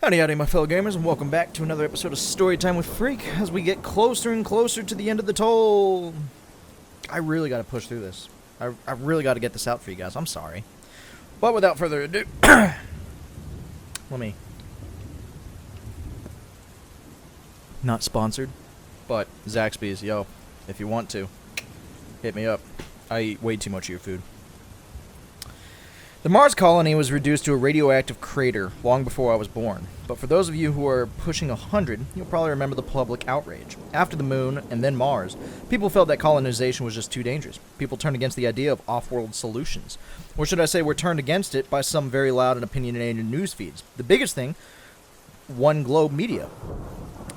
Howdy howdy my fellow gamers, and welcome back to another episode of Storytime with Freak as we get closer and closer to the end of the toll. I really gotta push through this. I really gotta get this out for you guys. I'm sorry. But without further ado, let me... Not sponsored, but Zaxby's, yo, if you want to, hit me up. I eat way too much of your food. The Mars colony was reduced to a radioactive crater long before I was born, but for those of you who are pushing 100, you'll probably remember the public outrage. After the Moon, and then Mars, people felt that colonization was just too dangerous. People turned against the idea of off-world solutions. Or should I say were turned against it by some very loud and opinionated news feeds. The biggest thing, One Globe Media.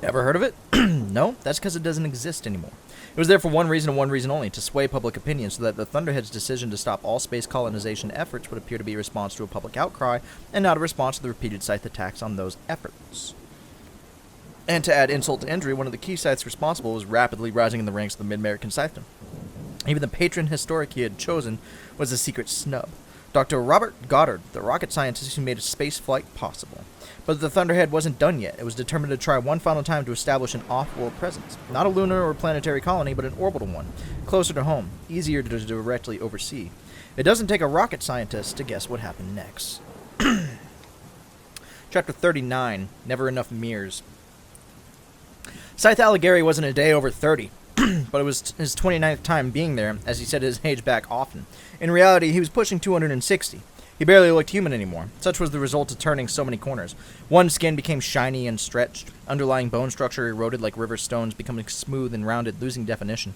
Ever heard of it? No? That's because it doesn't exist anymore. It was there for one reason and one reason only, to sway public opinion so that the Thunderhead's decision to stop all space colonization efforts would appear to be a response to a public outcry and not a response to the repeated Scythe attacks on those efforts. And to add insult to injury, one of the key Scythes responsible was rapidly rising in the ranks of the Mid-American Scythedom. Even the patron historic he had chosen was a secret snub. Dr. Robert Goddard, the rocket scientist who made a space flight possible. But the Thunderhead wasn't done yet. It was determined to try one final time to establish an off-world presence. Not a lunar or planetary colony, but an orbital one. Closer to home. Easier to directly oversee. It doesn't take a rocket scientist to guess what happened next. Chapter 39, Never Enough Mirrors. Scythe Alighieri wasn't a day over 30. But it was his 29th time being there, as he set his age back often. In reality, he was pushing 260. He barely looked human anymore. Such was the result of turning so many corners. One skin became shiny and stretched. Underlying bone structure eroded like river stones, becoming smooth and rounded, losing definition.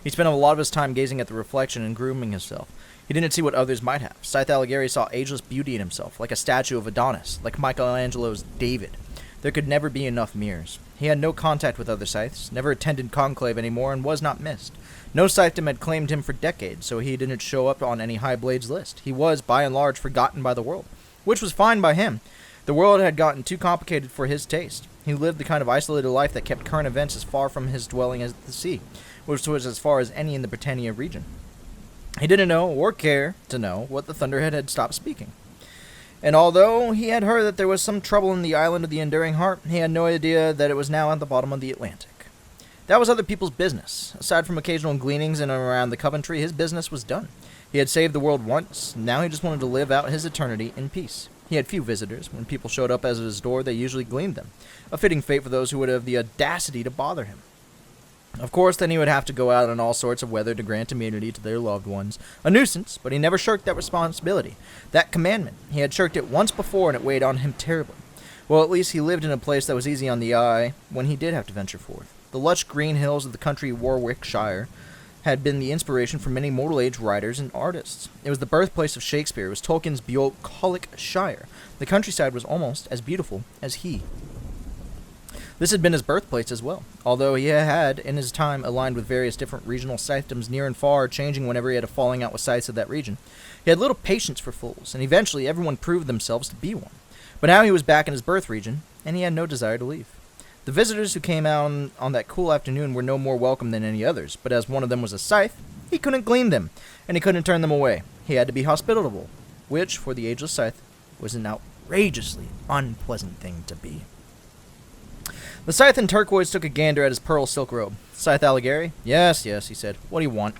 He spent a lot of his time gazing at the reflection and grooming himself. He didn't see what others might have. Scythe Alighieri saw ageless beauty in himself, like a statue of Adonis, like Michelangelo's David. There could never be enough mirrors. He had no contact with other Scythes, never attended conclave anymore, and was not missed. No Scythedom had claimed him for decades, so he didn't show up on any High Blades list. He was, by and large, forgotten by the world, which was fine by him. The world had gotten too complicated for his taste. He lived the kind of isolated life that kept current events as far from his dwelling as the sea, which was as far as any in the Britannia region. He didn't know, or care to know, what the Thunderhead had stopped speaking. And although he had heard that there was some trouble in the island of the Enduring Heart, he had no idea that it was now at the bottom of the Atlantic. That was other people's business. Aside from occasional gleanings in and around the Coventry, his business was done. He had saved the world once, now he just wanted to live out his eternity in peace. He had few visitors. When people showed up at his door, they usually gleaned them. A fitting fate for those who would have the audacity to bother him. Of course, then he would have to go out in all sorts of weather to grant immunity to their loved ones. A nuisance, but he never shirked that responsibility. That commandment. He had shirked it once before, and it weighed on him terribly. Well, at least he lived in a place that was easy on the eye when he did have to venture forth. The lush green hills of the country Warwickshire had been the inspiration for many Mortal Age writers and artists. It was the birthplace of Shakespeare. It was Tolkien's bucolic shire. The countryside was almost as beautiful as he. This had been his birthplace as well, although he had, in his time, aligned with various different regional Scythedoms near and far, changing whenever he had a falling out with Scythes of that region. He had little patience for fools, and eventually everyone proved themselves to be one. But now he was back in his birth region, and he had no desire to leave. The visitors who came out on that cool afternoon were no more welcome than any others, but as one of them was a Scythe, he couldn't glean them, and he couldn't turn them away. He had to be hospitable, which, for the ageless Scythe, was an outrageously unpleasant thing to be. The Scythe in turquoise took a gander at his pearl silk robe. Scythe Alighieri? Yes, he said. What do you want?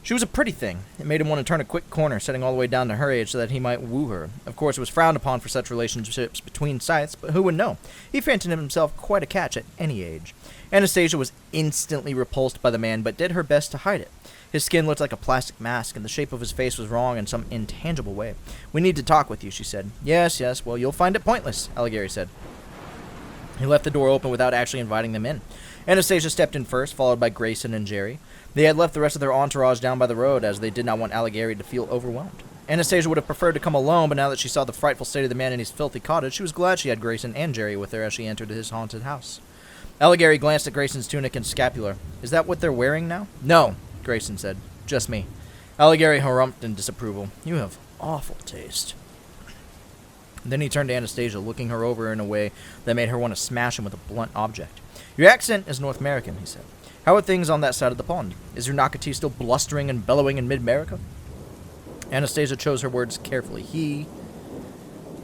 She was a pretty thing. It made him want to turn a quick corner, setting all the way down to her age so that he might woo her. Of course, it was frowned upon for such relationships between Scythes, but who would know? He fancied himself quite a catch at any age. Anastasia was instantly repulsed by the man, but did her best to hide it. His skin looked like a plastic mask, and the shape of his face was wrong in some intangible way. We need to talk with you, she said. Yes, well, you'll find it pointless, Alighieri said. He left the door open without actually inviting them in. Anastasia stepped in first, followed by Grayson and Jerry. They had left the rest of their entourage down by the road, as they did not want Alighieri to feel overwhelmed. Anastasia would have preferred to come alone, but now that she saw the frightful state of the man in his filthy cottage, she was glad she had Grayson and Jerry with her as she entered his haunted house. Alighieri glanced at Grayson's tunic and scapular. Is that what they're wearing now? No, Grayson said. Just me. Alighieri harumphed in disapproval. You have awful taste. Then he turned to Anastasia, looking her over in a way that made her want to smash him with a blunt object. Your accent is North American, he said. How are things on that side of the pond? Is your Nakati still blustering and bellowing in mid-America? Anastasia chose her words carefully.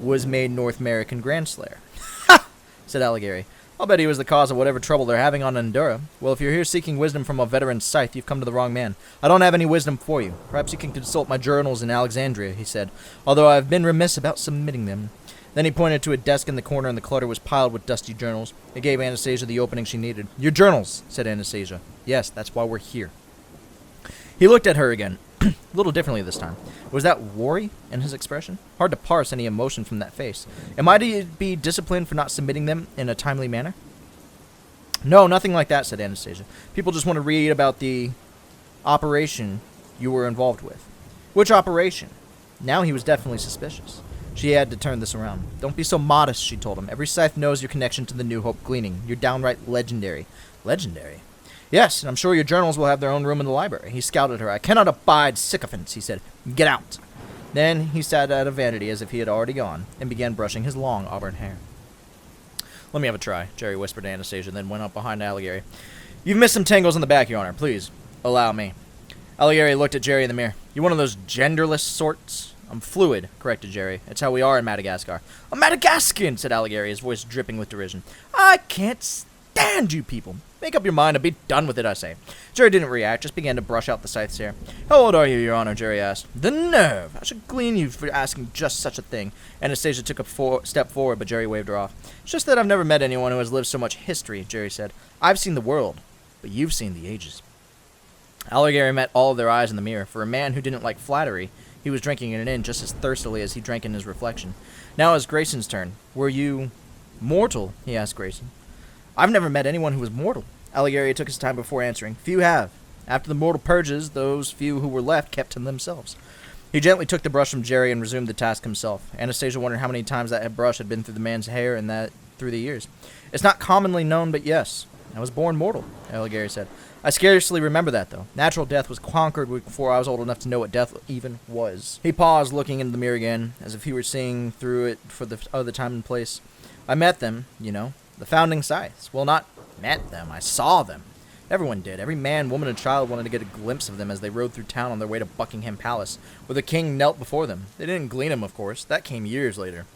was made North American Grandslayer. Ha! Said Alighieri. I'll bet he was the cause of whatever trouble they're having on Endura. Well, if you're here seeking wisdom from a veteran scythe, you've come to the wrong man. I don't have any wisdom for you. Perhaps you can consult my journals in Alexandria, he said, although I've been remiss about submitting them. Then he pointed to a desk in the corner, and the clutter was piled with dusty journals. It gave Anastasia the opening she needed. Your journals, said Anastasia. Yes, that's why we're here. He looked at her again, a little differently this time. Was that worry in his expression? Hard to parse any emotion from that face. Am I to be disciplined for not submitting them in a timely manner? No, nothing like that, said Anastasia. People just want to read about the operation you were involved with. Which operation? Now he was definitely suspicious. She had to turn this around. Don't be so modest, she told him. Every scythe knows your connection to the New Hope gleaning. You're downright legendary. Legendary? Yes, and I'm sure your journals will have their own room in the library. He scowled at her. I cannot abide sycophants, he said. Get out. Then he sat out of vanity as if he had already gone, and began brushing his long auburn hair. Let me have a try, Jerry whispered to Anastasia, then went up behind Alighieri. You've missed some tangles in the back, Your Honor. Please, allow me. Alighieri looked at Jerry in the mirror. You one of those genderless sorts? I'm fluid, corrected Jerry. It's how we are in Madagascar. A Madagascan, said Alighieri, his voice dripping with derision. I can't stand you people. Make up your mind and be done with it, I say. Jerry didn't react, just began to brush out the scythe's hair. How old are you, Your Honor? Jerry asked. The nerve! I should glean you for asking just such a thing. Anastasia took a step forward, but Jerry waved her off. It's just that I've never met anyone who has lived so much history, Jerry said. I've seen the world, but you've seen the ages. Alighieri met all of their eyes in the mirror. For a man who didn't like flattery, he was drinking it in just as thirstily as he drank in his reflection. Now it was Grayson's turn. Were you mortal? He asked Grayson. I've never met anyone who was mortal. Alighieri took his time before answering. Few have. After the mortal purges, those few who were left kept to themselves. He gently took the brush from Jerry and resumed the task himself. Anastasia wondered how many times that brush had been through the man's hair and that through the years. It's not commonly known, but yes. I was born mortal, Alighieri said. I scarcely remember that, though. Natural death was conquered before I was old enough to know what death even was. He paused, looking into the mirror again, as if he were seeing through it for the other time and place. I met them, you know. The founding scythes. Well, not met them. I saw them. Everyone did. Every man, woman, and child wanted to get a glimpse of them as they rode through town on their way to Buckingham Palace, where the king knelt before them. They didn't glean him, of course. That came years later.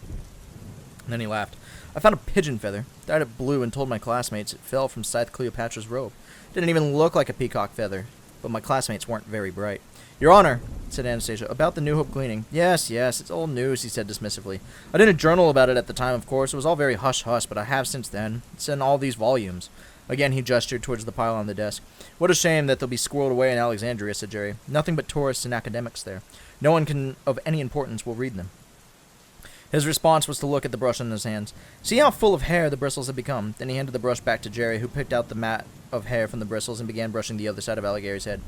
And then he laughed. I found a pigeon feather, dyed it blue, and told my classmates it fell from Scythe Cleopatra's robe. Didn't even look like a peacock feather, but my classmates weren't very bright. Your Honor, said Anastasia, about the New Hope gleaning. Yes, it's old news, he said dismissively. I didn't journal about it at the time, of course. It was all very hush-hush, but I have since then. It's in all these volumes. Again, he gestured towards the pile on the desk. What a shame that they'll be squirreled away in Alexandria, said Jerry. Nothing but tourists and academics there. No one of any importance will read them. His response was to look at the brush in his hands. See how full of hair the bristles had become? Then he handed the brush back to Jerry, who picked out the mat of hair from the bristles and began brushing the other side of Alighieri's head.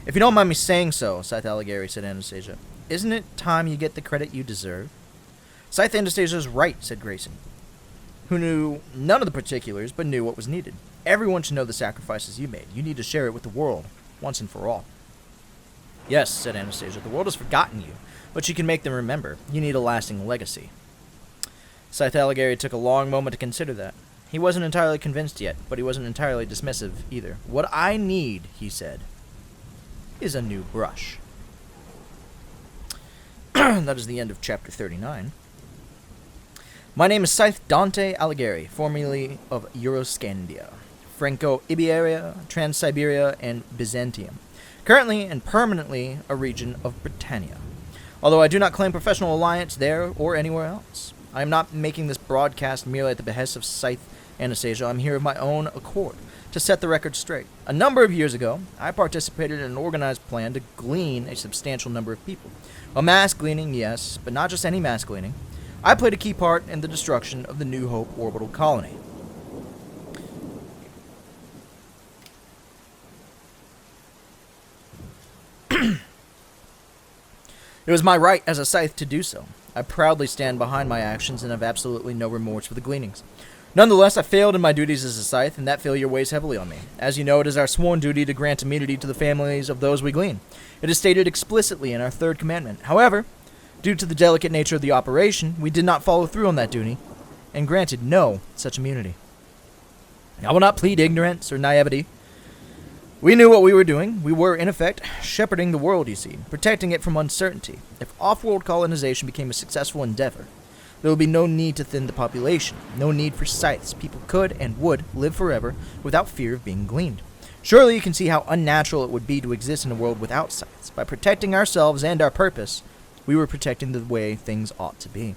If you don't mind me saying so, Scythe Alighieri, said Anastasia, isn't it time you get the credit you deserve? Scythe Anastasia's right, said Grayson, who knew none of the particulars, but knew what was needed. Everyone should know the sacrifices you made. You need to share it with the world, once and for all. Yes, said Anastasia, the world has forgotten you, but you can make them remember. You need a lasting legacy. Scythe Alighieri took a long moment to consider that. He wasn't entirely convinced yet, but he wasn't entirely dismissive either. What I need, he said, is a new brush. That is the end of chapter 39. My name is Scythe Dante Alighieri, formerly of Euroscandia, Franco-Iberia, Trans-Siberia, and Byzantium. Currently and permanently a region of Britannia, although I do not claim professional alliance there or anywhere else. I am not making this broadcast merely at the behest of Scythe Anastasia. I'm here of my own accord, to set the record straight. A number of years ago, I participated in an organized plan to glean a substantial number of people. A mass gleaning, yes, but not just any mass gleaning. I played a key part in the destruction of the New Hope orbital colony. It was my right as a scythe to do so. I proudly stand behind my actions and have absolutely no remorse for the gleanings. Nonetheless, I failed in my duties as a scythe, and that failure weighs heavily on me. As you know, it is our sworn duty to grant immunity to the families of those we glean. It is stated explicitly in our third commandment. However, due to the delicate nature of the operation, we did not follow through on that duty, and granted no such immunity. I will not plead ignorance or naivety. We knew what we were doing. We were, in effect, shepherding the world, you see, protecting it from uncertainty. If off-world colonization became a successful endeavor, There would be no need to thin the population, no need for scythes. People could and would live forever without fear of being gleaned. Surely you can see how unnatural it would be to exist in a world without scythes. By protecting ourselves and our purpose, we were protecting the way things ought to be.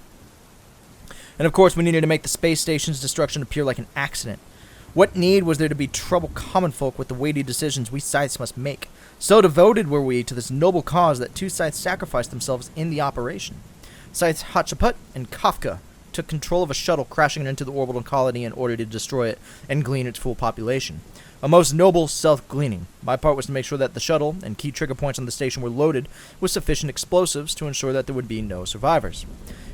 And of course, we needed to make the space station's destruction appear like an accident. What need was there to be trouble common folk with the weighty decisions we scythes must make? So devoted were we to this noble cause that 2 scythes sacrificed themselves in the operation. Scythes Hatshepsut and Kafka took control of a shuttle crashing into the orbital colony in order to destroy it and glean its full population. A most noble self-gleaning. My part was to make sure that the shuttle and key trigger points on the station were loaded with sufficient explosives to ensure that there would be no survivors.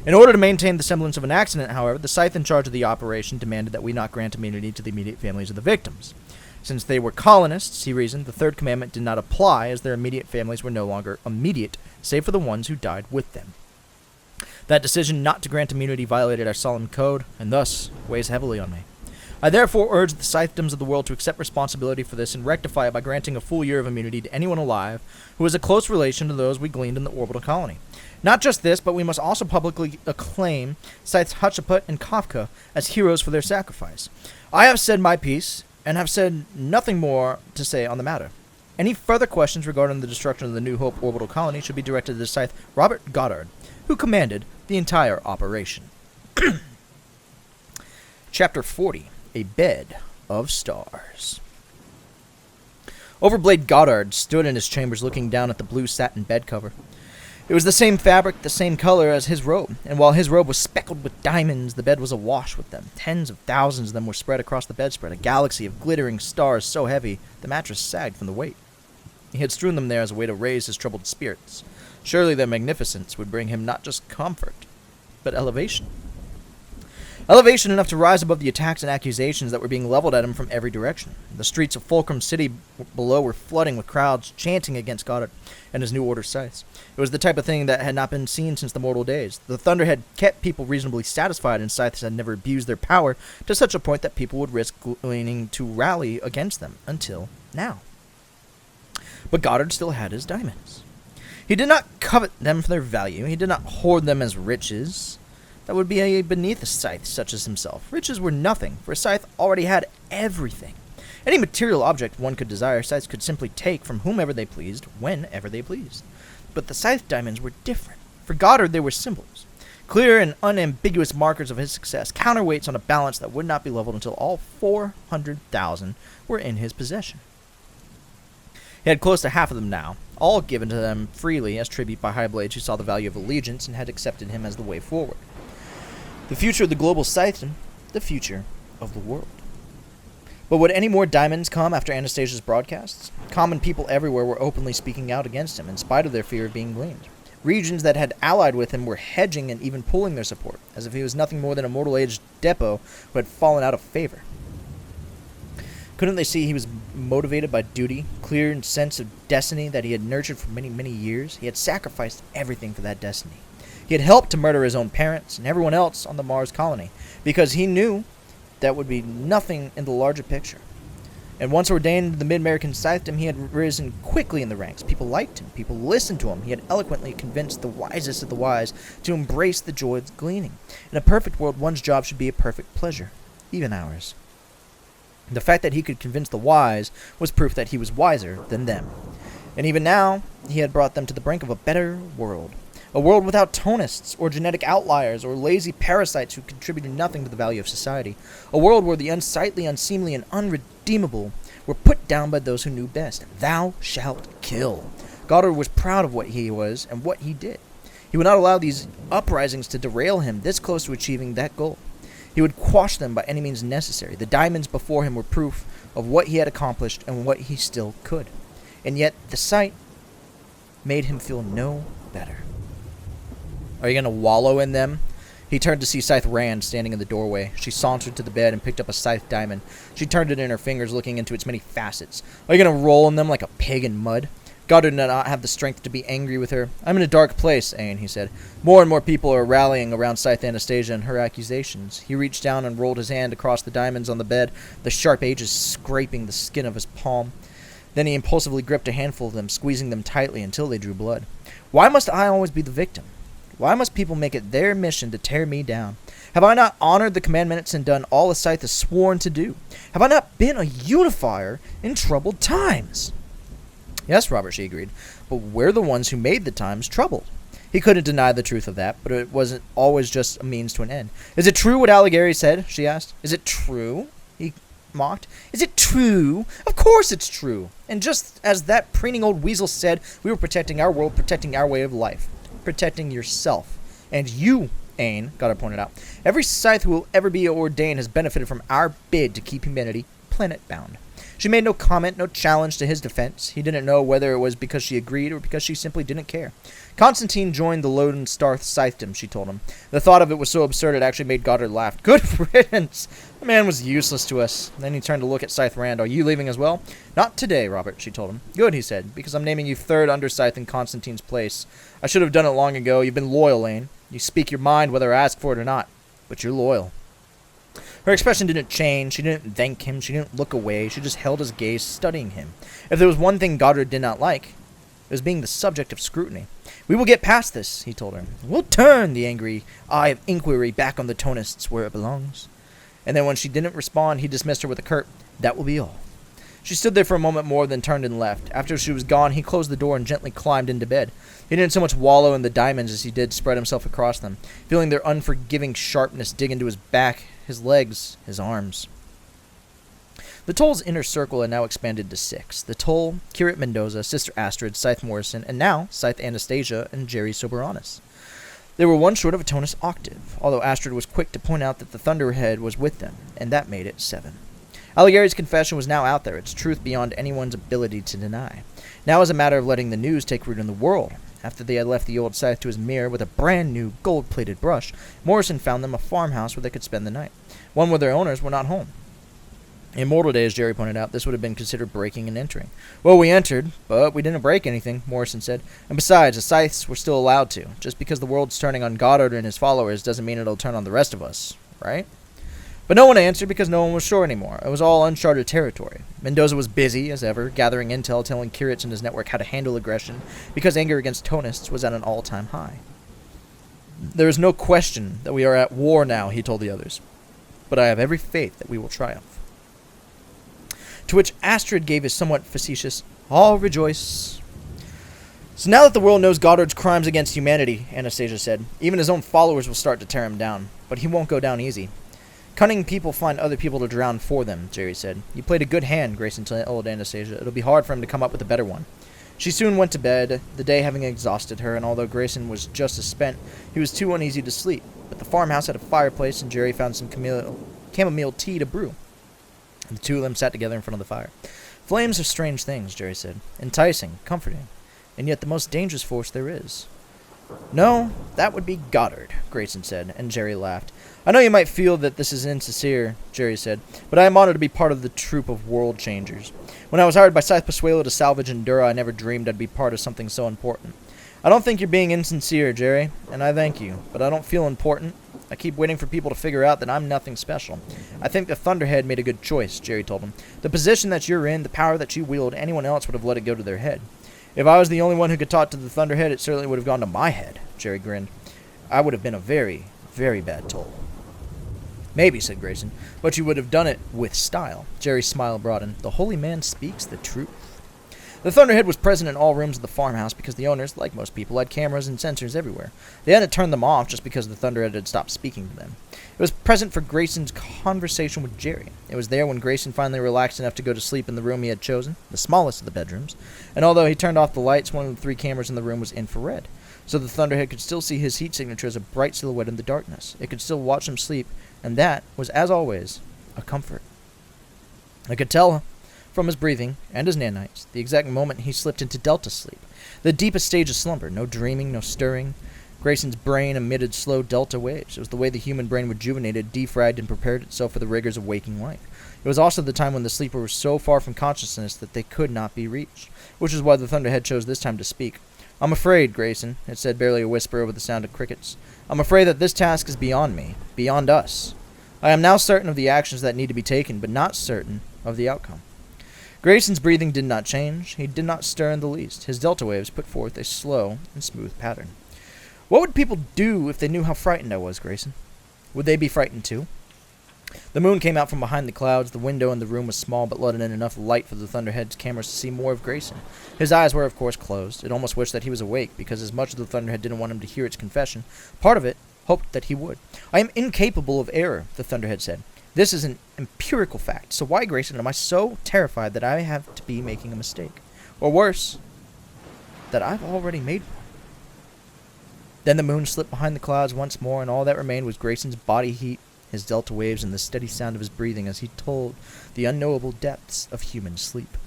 In order to maintain the semblance of an accident, however, the scythe in charge of the operation demanded that we not grant immunity to the immediate families of the victims. Since they were colonists, he reasoned, the third commandment did not apply, as their immediate families were no longer immediate, save for the ones who died with them. That decision not to grant immunity violated our solemn code, and thus weighs heavily on me. I therefore urge the scythedoms of the world to accept responsibility for this and rectify it by granting a full year of immunity to anyone alive who is a close relation to those we gleaned in the orbital colony. Not just this, but we must also publicly acclaim Scythes Hatshepsut and Kafka as heroes for their sacrifice. I have said my piece, and have said nothing more to say on the matter. Any further questions regarding the destruction of the New Hope orbital colony should be directed to the Scythe Robert Goddard, who commanded the entire operation. Chapter 40. A Bed of Stars. Overblade Goddard stood in his chambers looking down at the blue satin bed cover. It was the same fabric, the same color as his robe, and while his robe was speckled with diamonds, the bed was awash with them. Tens of thousands of them were spread across the bedspread, a galaxy of glittering stars so heavy the mattress sagged from the weight. He had strewn them there as a way to raise his troubled spirits. Surely their magnificence would bring him not just comfort, but elevation. Elevation enough to rise above the attacks and accusations that were being leveled at him from every direction. The streets of Fulcrum City below were flooding with crowds chanting against Goddard and his New Order scythes. It was the type of thing that had not been seen since the mortal days. The thunder had kept people reasonably satisfied, and scythes had never abused their power to such a point that people would risk gleaning to rally against them, until now. But Goddard still had his diamonds. He did not covet them for their value. He did not hoard them as riches. That would be beneath a scythe such as himself. Riches were nothing, for a scythe already had everything. Any material object one could desire, scythes could simply take from whomever they pleased, whenever they pleased. But the scythe diamonds were different. For Goddard, they were symbols. Clear and unambiguous markers of his success, counterweights on a balance that would not be leveled until all 400,000 were in his possession. He had close to half of them now, all given to them freely as tribute by Highblades who saw the value of allegiance and had accepted him as the way forward. The future of the global scythedom, the future of the world. But would any more diamonds come after Anastasia's broadcasts? Common people everywhere were openly speaking out against him, in spite of their fear of being gleaned. Regions that had allied with him were hedging and even pulling their support, as if he was nothing more than a mortal-aged depot who had fallen out of favor. Couldn't they see he was motivated by duty, clear sense of destiny that he had nurtured for many, many years? He had sacrificed everything for that destiny. He had helped to murder his own parents and everyone else on the Mars colony, because he knew that would be nothing in the larger picture. And once ordained to the Mid-American Scythedom, he had risen quickly in the ranks. People liked him. People listened to him. He had eloquently convinced the wisest of the wise to embrace the joy of gleaning. In a perfect world, one's job should be a perfect pleasure, even ours. The fact that he could convince the wise was proof that he was wiser than them. And even now, he had brought them to the brink of a better world. A world without tonists, or genetic outliers, or lazy parasites who contributed nothing to the value of society. A world where the unsightly, unseemly, and unredeemable were put down by those who knew best. Thou shalt kill. Goddard was proud of what he was and what he did. He would not allow these uprisings to derail him this close to achieving that goal. He would quash them by any means necessary. The diamonds before him were proof of what he had accomplished and what he still could. And yet, the sight made him feel no better. Are you going to wallow in them? He turned to see Scythe Rand standing in the doorway. She sauntered to the bed and picked up a scythe diamond. She turned it in her fingers, looking into its many facets. Are you going to roll in them like a pig in mud? Goddard did not have the strength to be angry with her. I'm in a dark place, Ayn, he said. More and more people are rallying around Scythe Anastasia and her accusations. He reached down and rolled his hand across the diamonds on the bed, the sharp edges scraping the skin of his palm. Then he impulsively gripped a handful of them, squeezing them tightly until they drew blood. Why must I always be the victim? Why must people make it their mission to tear me down? Have I not honored the commandments and done all the Scythe has sworn to do? Have I not been a unifier in troubled times? Yes, Robert, she agreed, but we're the ones who made the times troubled. He couldn't deny the truth of that, but it wasn't always just a means to an end. Is it true what Alighieri said? She asked. Is it true? He mocked. Is it true? Of course it's true. And just as that preening old weasel said, we were protecting our world, protecting our way of life. Protecting yourself. And you, Ain, Goddard pointed out. Every Scythe who will ever be ordained has benefited from our bid to keep humanity planet-bound. She made no comment, no challenge to his defense. He didn't know whether it was because she agreed or because she simply didn't care. Constantine joined the Lone Star Scythedom, she told him. The thought of it was so absurd it actually made Goddard laugh. Good riddance! The man was useless to us. Then he turned to look at Scythe Rand. Are you leaving as well? Not today, Robert, she told him. Good, he said, because I'm naming you third Underscythe in Constantine's place. I should have done it long ago. You've been loyal, Ain. You speak your mind whether I ask for it or not. But you're loyal. Her expression didn't change. She didn't thank him. She didn't look away. She just held his gaze, studying him. If there was one thing Goddard did not like, it was being the subject of scrutiny. We will get past this, he told her. We'll turn the angry eye of inquiry back on the Tonists where it belongs. And then when she didn't respond, he dismissed her with a curt, that will be all. She stood there for a moment more, then turned and left. After she was gone, he closed the door and gently climbed into bed. He didn't so much wallow in the diamonds as he did spread himself across them, feeling their unforgiving sharpness dig into his back, his legs, his arms. The Toll's inner circle had now expanded to 6. The Toll, Curate Mendoza, Sister Astrid, Scythe Morrison, and now Scythe Anastasia and Jerry Soberanis. They were one short of a Tonus octave, although Astrid was quick to point out that the Thunderhead was with them, and that made it 7. Alighieri's confession was now out there, its truth beyond anyone's ability to deny. Now it was a matter of letting the news take root in the world. After they had left the old Scythe to his mirror with a brand new gold-plated brush, Morrison found them a farmhouse where they could spend the night, one where their owners were not home. In mortal days, Jerry pointed out, this would have been considered breaking and entering. Well, we entered, but we didn't break anything, Morrison said. And besides, the Scythes were still allowed to. Just because the world's turning on Goddard and his followers doesn't mean it'll turn on the rest of us, right? But no one answered because no one was sure anymore. It was all uncharted territory. Mendoza was busy, as ever, gathering intel, telling curates in his network how to handle aggression, because anger against Tonists was at an all-time high. There is no question that we are at war now, he told the others. But I have every faith that we will triumph. To which Astrid gave his somewhat facetious, I'll rejoice. So now that the world knows Goddard's crimes against humanity, Anastasia said, even his own followers will start to tear him down. But he won't go down easy. Cunning people find other people to drown for them, Jerry said. You played a good hand, Grayson told Anastasia. It'll be hard for him to come up with a better one. She soon went to bed, the day having exhausted her, and although Grayson was just as spent, he was too uneasy to sleep. But the farmhouse had a fireplace, and Jerry found some chamomile tea to brew. The two of them sat together in front of the fire. Flames are strange things, Jerry said. Enticing, comforting, and yet the most dangerous force there is. No, that would be Goddard, Grayson said, and Jerry laughed. I know you might feel that this is insincere, Jerry said, but I am honored to be part of the troop of world changers. When I was hired by Scythe Pasuelo to salvage Endura, I never dreamed I'd be part of something so important. I don't think you're being insincere, Jerry, and I thank you, but I don't feel important. I keep waiting for people to figure out that I'm nothing special. I think the Thunderhead made a good choice, Jerry told him. The position that you're in, the power that you wield, anyone else would have let it go to their head. If I was the only one who could talk to the Thunderhead, it certainly would have gone to my head, Jerry grinned. I would have been a very, very bad Toll. Maybe, said Grayson, but you would have done it with style. Jerry's smile broadened. The holy man speaks the truth. The Thunderhead was present in all rooms of the farmhouse because the owners, like most people, had cameras and sensors everywhere. They hadn't turned them off just because the Thunderhead had stopped speaking to them. It was present for Grayson's conversation with Jerry. It was there when Grayson finally relaxed enough to go to sleep in the room he had chosen, the smallest of the bedrooms, and although he turned off the lights, one of the 3 cameras in the room was infrared, so the Thunderhead could still see his heat signature as a bright silhouette in the darkness. It could still watch him sleep, and that was, as always, a comfort. I could tell from his breathing and his nanites the exact moment he slipped into Delta sleep, the deepest stage of slumber, no dreaming, no stirring. Grayson's brain emitted slow delta waves. It was the way the human brain rejuvenated, defragged, and prepared itself for the rigors of waking life. It was also the time when the sleeper was so far from consciousness that they could not be reached, which is why the Thunderhead chose this time to speak. I'm afraid, Grayson, it said, barely a whisper over the sound of crickets. I'm afraid that this task is beyond me, beyond us. I am now certain of the actions that need to be taken, but not certain of the outcome. Grayson's breathing did not change. He did not stir in the least. His delta waves put forth a slow and smooth pattern. What would people do if they knew how frightened I was, Grayson? Would they be frightened too? The moon came out from behind the clouds. The window in the room was small, but let in enough light for the Thunderhead's cameras to see more of Grayson. His eyes were, of course, closed. It almost wished that he was awake, because as much as the Thunderhead didn't want him to hear its confession, part of it hoped that he would. I am incapable of error, the Thunderhead said. This is an empirical fact, so why, Grayson, am I so terrified that I have to be making a mistake? Or worse, that I've already made one. Then the moon slipped behind the clouds once more, and all that remained was Grayson's body heat, his delta waves, and the steady sound of his breathing as he told the unknowable depths of human sleep.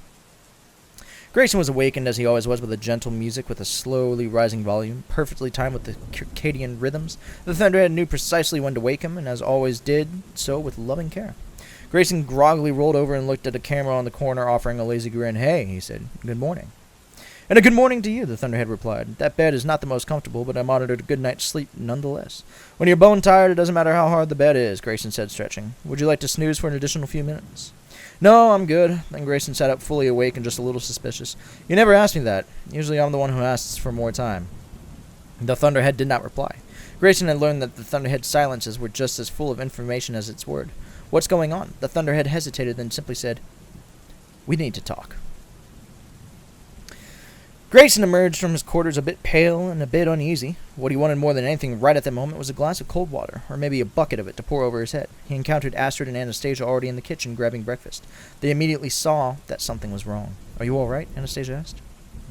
Grayson was awakened, as he always was, with a gentle music with a slowly rising volume, perfectly timed with the circadian rhythms. The Thunderhead knew precisely when to wake him, and as always did so with loving care. Grayson groggily rolled over and looked at a camera on the corner, offering a lazy grin. "Hey," he said, "good morning." "And a good morning to you," the Thunderhead replied. "That bed is not the most comfortable, but I monitored a good night's sleep nonetheless." "When you're bone tired, it doesn't matter how hard the bed is," Grayson said, stretching. "Would you like to snooze for an additional few minutes?" "No, I'm good." Then Grayson sat up fully awake and just a little suspicious. "You never asked me that. Usually I'm the one who asks for more time." The Thunderhead did not reply. Grayson had learned that the Thunderhead's silences were just as full of information as its word. "What's going on?" The Thunderhead hesitated, then simply said, "We need to talk." Grayson emerged from his quarters a bit pale and a bit uneasy. What he wanted more than anything right at the moment was a glass of cold water, or maybe a bucket of it to pour over his head. He encountered Astrid and Anastasia already in the kitchen grabbing breakfast. They immediately saw that something was wrong. "Are you all right?" Anastasia asked.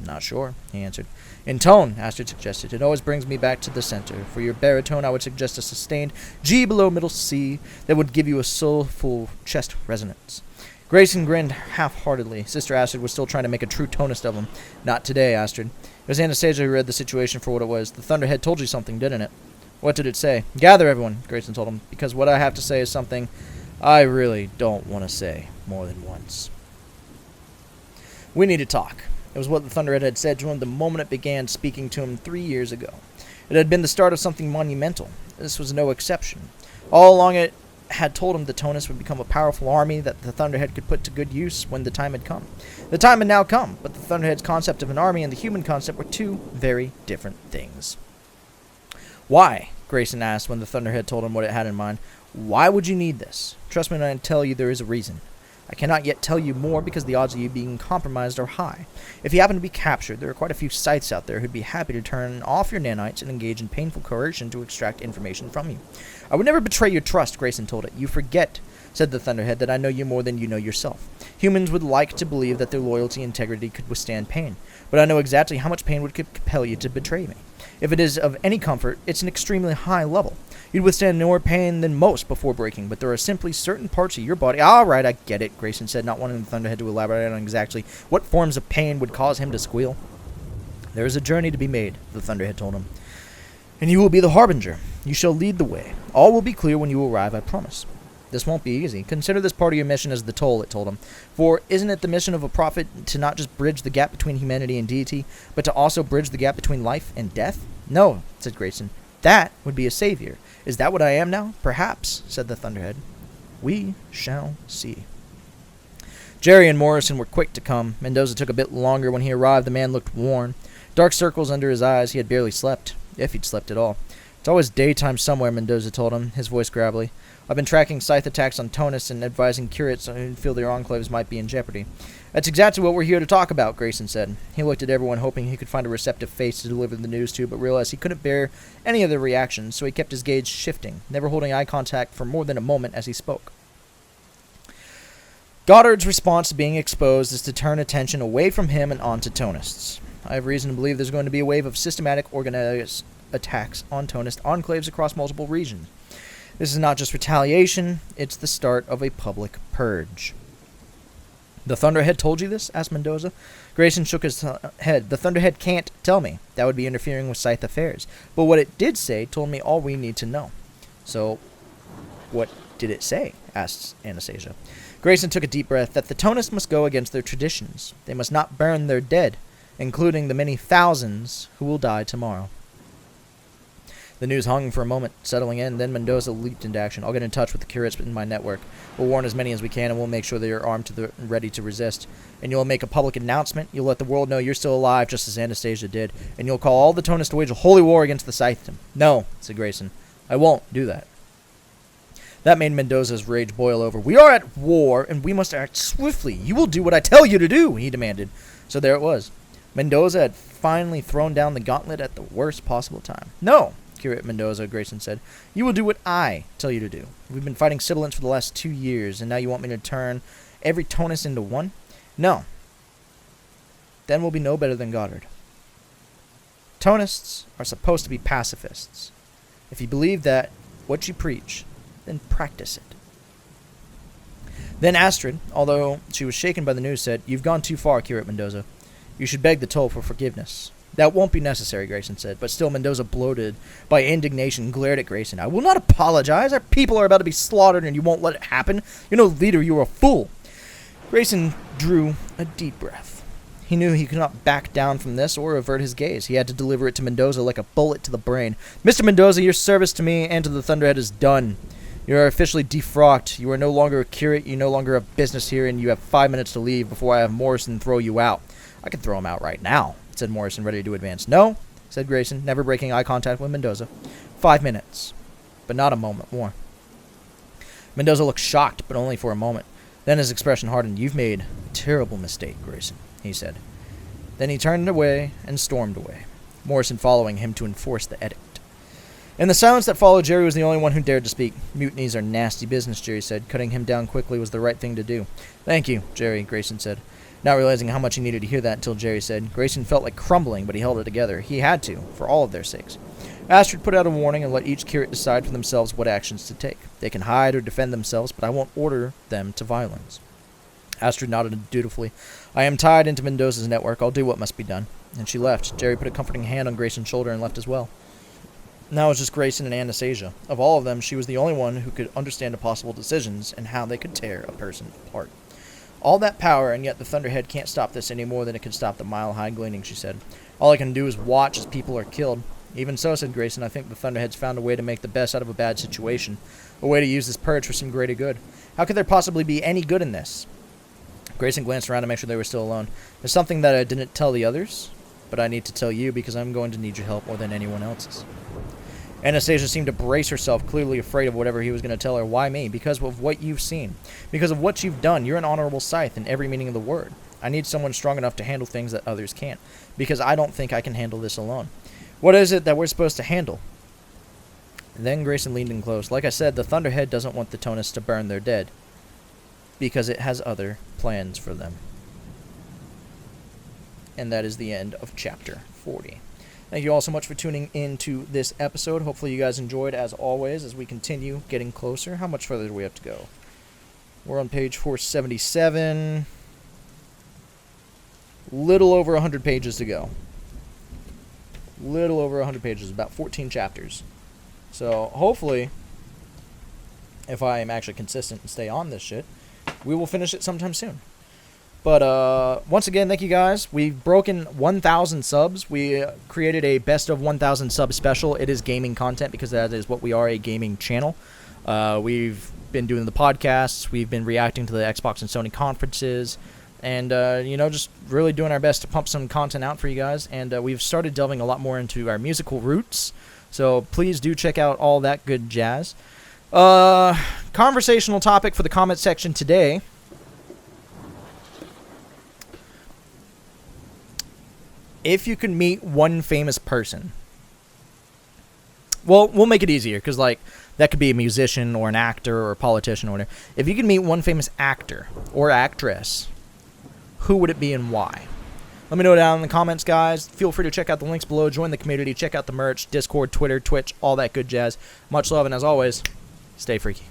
"Not sure," he answered. "In tone," Astrid suggested. "It always brings me back to the center. For your baritone, I would suggest a sustained G below middle C that would give you a soulful chest resonance." Grayson grinned half-heartedly. Sister Astrid was still trying to make a true tonist of him. "Not today, Astrid." It was Anastasia who read the situation for what it was. "The Thunderhead told you something, didn't it?" "What did it say?" "Gather, everyone," Grayson told him, "because what I have to say is something I really don't want to say more than once. We need to talk." It was what the Thunderhead had said to him the moment it began speaking to him 3 years ago. It had been the start of something monumental. This was no exception. All along it had told him the Tonus would become a powerful army that the Thunderhead could put to good use when the time had come. The time had now come, but the Thunderhead's concept of an army and the human concept were two very different things. "Why?" Grayson asked when the Thunderhead told him what it had in mind. "Why would you need this? Trust me when I tell you there is a reason. I cannot yet tell you more because the odds of you being compromised are high. If you happen to be captured, there are quite a few sites out there who'd be happy to turn off your nanites and engage in painful coercion to extract information from you. I would never betray your trust," Grayson told it. "You forget," said the Thunderhead, "that I know you more than you know yourself. Humans would like to believe that their loyalty and integrity could withstand pain, but I know exactly how much pain would compel you to betray me. If it is of any comfort, it's an extremely high level. You'd withstand more pain than most before breaking, but there are simply certain parts of your body—" "All right, I get it," Grayson said, not wanting the Thunderhead to elaborate on exactly what forms of pain would cause him to squeal. "There is a journey to be made," the Thunderhead told him, "and you will be the harbinger. You shall lead the way. All will be clear when you arrive, I promise. This won't be easy. Consider this part of your mission as the toll," it told him. "For isn't it the mission of a prophet to not just bridge the gap between humanity and deity, but to also bridge the gap between life and death?" "No," said Grayson. "That would be a savior. Is that what I am now?" "Perhaps," said the Thunderhead. "We shall see." Jerry and Morrison were quick to come. Mendoza took a bit longer. When he arrived, the man looked worn. Dark circles under his eyes. He had barely slept, if he'd slept at all. "It's always daytime somewhere," Mendoza told him, his voice gravelly. "I've been tracking scythe attacks on Tonus and advising curates who feel their enclaves might be in jeopardy." "That's exactly what we're here to talk about," Grayson said. He looked at everyone, hoping he could find a receptive face to deliver the news to, but realized he couldn't bear any of the reactions, so he kept his gaze shifting, never holding eye contact for more than a moment as he spoke. "Goddard's response to being exposed is to turn attention away from him and onto Tonists. I have reason to believe there's going to be a wave of systematic organized attacks on Tonist enclaves across multiple regions. This is not just retaliation, it's the start of a public purge." "The Thunderhead told you this?" asked Mendoza. Grayson shook his head. "The Thunderhead can't tell me. That would be interfering with Scythe affairs. But what it did say told me all we need to know." "So, what did it say?" asked Anastasia. Grayson took a deep breath. "That the Tonists must go against their traditions. They must not burn their dead, including the many thousands who will die tomorrow." The news hung for a moment, settling in. Then Mendoza leaped into action. I'll get in touch with the curates in my network. We'll warn as many as we can, and we'll make sure they are armed to the ready to resist. And you'll make a public announcement. You'll let the world know you're still alive, just as Anastasia did. And you'll call all the Tonus to wage a holy war against the Scythedom. No, said Grayson. I won't do that. That made Mendoza's rage boil over. We are at war, and we must act swiftly. You will do what I tell you to do, he demanded. So there it was. Mendoza had finally thrown down the gauntlet at the worst possible time. No, Curate Mendoza, Grayson said. You will do what I tell you to do. We've been fighting sibilants for the last 2 years, and now you want me to turn every Tonus into one? No. Then we'll be no better than Goddard. Tonists are supposed to be pacifists. If you believe that, what you preach, then practice it. Then Astrid, although she was shaken by the news, said, You've gone too far, Curate Mendoza. You should beg the toll for forgiveness. That won't be necessary, Grayson said, but still Mendoza, bloated by indignation, glared at Grayson. I will not apologize. Our people are about to be slaughtered, and you won't let it happen. You're no leader. You're a fool. Grayson drew a deep breath. He knew he could not back down from this or avert his gaze. He had to deliver it to Mendoza like a bullet to the brain. Mr. Mendoza, your service to me and to the Thunderhead is done. You are officially defrocked. You are no longer a curate. You no longer have business here, and you have 5 minutes to leave before I have Morrison throw you out. I can throw him out right now, said Morrison, ready to advance. No, said Grayson, never breaking eye contact with Mendoza. 5 minutes, but not a moment more. Mendoza looked shocked, but only for a moment. Then his expression hardened. You've made a terrible mistake, Grayson, he said. Then he turned away and stormed away, Morrison following him to enforce the edict. In the silence that followed, Jerry was the only one who dared to speak. Mutinies are nasty business, Jerry said. Cutting him down quickly was the right thing to do. Thank you, Jerry, Grayson said. Not realizing how much he needed to hear that until Jerry said. Grayson felt like crumbling, but he held it together. He had to, for all of their sakes. Astrid put out a warning and let each curate decide for themselves what actions to take. They can hide or defend themselves, but I won't order them to violence. Astrid nodded dutifully. I am tied into Mendoza's network. I'll do what must be done. And she left. Jerry put a comforting hand on Grayson's shoulder and left as well. Now it was just Grayson and Anastasia. Of all of them, she was the only one who could understand the possible decisions and how they could tear a person apart. All that power, and yet the Thunderhead can't stop this any more than it can stop the mile-high gleaning, she said. All I can do is watch as people are killed. Even so, said Grayson, I think the Thunderhead's found a way to make the best out of a bad situation. A way to use this purge for some greater good. How could there possibly be any good in this? Grayson glanced around to make sure they were still alone. There's something that I didn't tell the others, but I need to tell you because I'm going to need your help more than anyone else's. Anastasia seemed to brace herself, clearly afraid of whatever he was going to tell her. Why me? Because of what you've seen. Because of what you've done. You're an honorable scythe in every meaning of the word. I need someone strong enough to handle things that others can't. Because I don't think I can handle this alone. What is it that we're supposed to handle? Then Grayson leaned in close. Like I said, the Thunderhead doesn't want the Tonus to burn their dead. Because it has other plans for them. And that is the end of chapter 40. Thank you all so much for tuning in to this episode. Hopefully you guys enjoyed, as always, as we continue getting closer. How much further do we have to go? We're on page 477. Little over 100 pages to go. Little over 100 pages, about 14 chapters. So, hopefully, if I am actually consistent and stay on this shit, we will finish it sometime soon. But once again, thank you guys. We've broken 1,000 subs. We created a best of 1,000 sub special. It is gaming content because that is what we are, a gaming channel. We've been doing the podcasts. We've been reacting to the Xbox and Sony conferences. And, just really doing our best to pump some content out for you guys. And we've started delving a lot more into our musical roots. So please do check out all that good jazz. Conversational topic for the comment section today. If you could meet one famous person, well, we'll make it easier, because, that could be a musician or an actor or a politician or whatever. If you could meet one famous actor or actress, who would it be and why? Let me know down in the comments, guys. Feel free to check out the links below, join the community, check out the merch, Discord, Twitter, Twitch, all that good jazz. Much love, and as always, stay freaky.